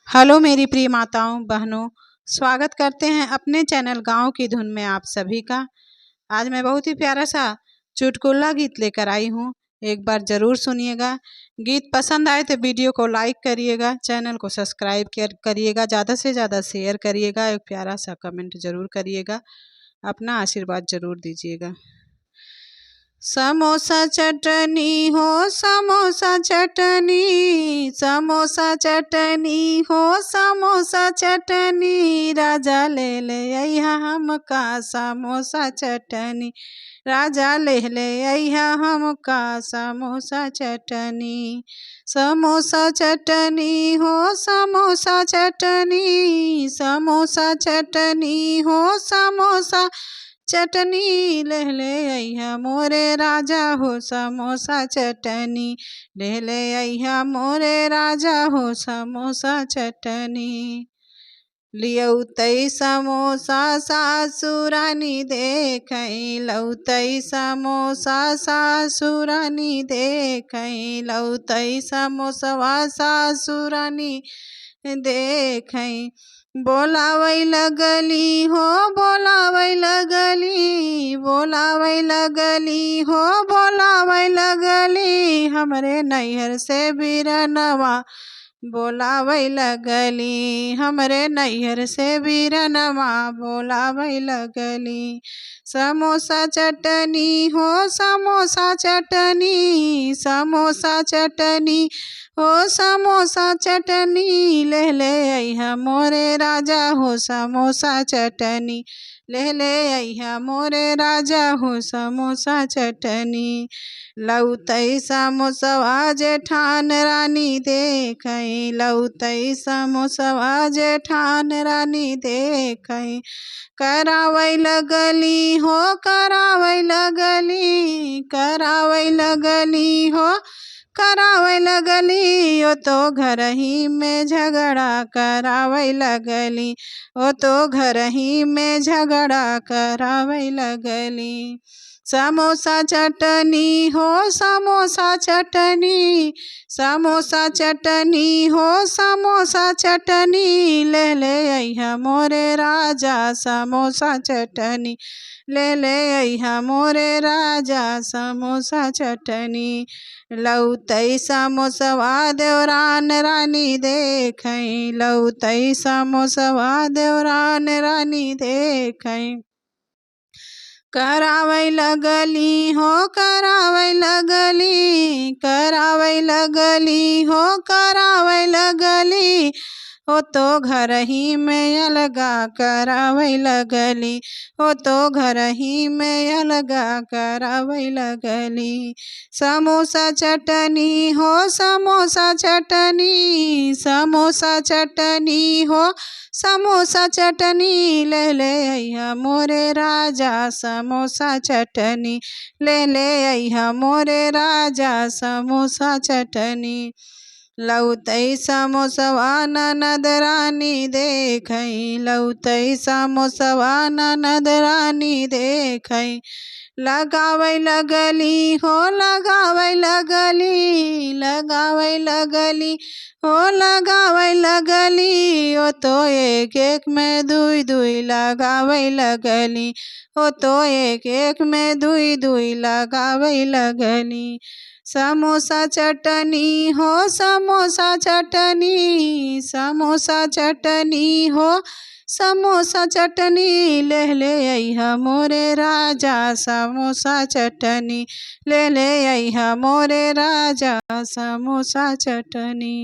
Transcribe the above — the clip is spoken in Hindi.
हेलो मेरी प्रिय माताओं बहनों, स्वागत करते हैं अपने चैनल गांव की धुन में आप सभी का। आज मैं बहुत ही प्यारा सा चुटकुला गीत लेकर आई हूँ। एक बार ज़रूर सुनिएगा। गीत पसंद आए तो वीडियो को लाइक करिएगा, चैनल को सब्सक्राइब करिएगा, ज़्यादा से ज़्यादा शेयर करिएगा, एक प्यारा सा कमेंट ज़रूर करिएगा, अपना आशीर्वाद ज़रूर दीजिएगा। समोसा चटनी हो समोसा चटनी, समोसा चटनी हो समोसा चटनी, राजा ले ले अइहा हमका समोसा चटनी, राजा ले अइहा हमका समोसा चटनी। समोसा चटनी हो समोसा चटनी, समोसा चटनी हो समोसा चटनी, ले अइहा मोरे राजा हो समोसा चटनी, ले अइहा मोरे राजा हो समोसा चटनी। लियौतै समोसा सासुरानी देखै, लौतै समोसा सासुरानी देखै, लौतै समोसवा सासुरानी देखै। बोलावै लगली हो बोलावै लगली, बोलावै लगली हो बोलावै लगली, हमरे नैहर से बिरनवा बोलावै लगली, हमरे नैहर से बिरनवा बोलावै लगली। समोसा चटनी हो समोसा चटनी, समोसा चटनी हो समोसा चटनी, ले अइहा मोरे राजा हो समोसा चटनी, ले अइहा मोरे राजा हो समोसा चटनी। लौतै समोसवा जेठान रानी देखै, लौतै समोसवा जेठान रानी देखै, करावै लगली हो करावै लगली, करावै लगली हो करावै लगली, ओ तो घर ही में झगड़ा करावै लगली, ओ तो घर ही में झगड़ा करावै लगली। समोसा चटनी हो समोसा चटनी, समोसा चटनी हो समोसा चटनी, ले अइहा मोरे राजा समोसा चटनी, ले अइहा मोरे राजा समोसा चटनी। लौतै समोसवा देवरान रानी देखै, लौतै समोसवा देवरान रानी देखै, करावै लगली हो करावै लगली, करावै लगली हो करावै लगली, ओ तो घर ही में अलगा करावै लगली, ओ तो घर ही में अलगा करावै लगली। समोसा चटनी हो समोसा चटनी, समोसा चटनी हो समोसा चटनी, ले अइहा मोरे राजा समोसा चटनी, ले अइहा मोरे राजा समोसा चटनी। लौतै समोसवा ननद रानी देखै, लौतै समोसवा ननद रानी देखै, लगावै लगली हो लगावै लगली, लगावै लगली हो लगावै लगली, ओ तो एक एक में दुई दुई लगावै लगली, ओ तो एक एक में दुई दुई लगावै लगली। समोसा चटनी हो समोसा चटनी, समोसा चटनी हो समोसा चटनी, ले अइहा मोरे राजा समोसा चटनी, ले अइहा मोरे राजा समोसा चटनी।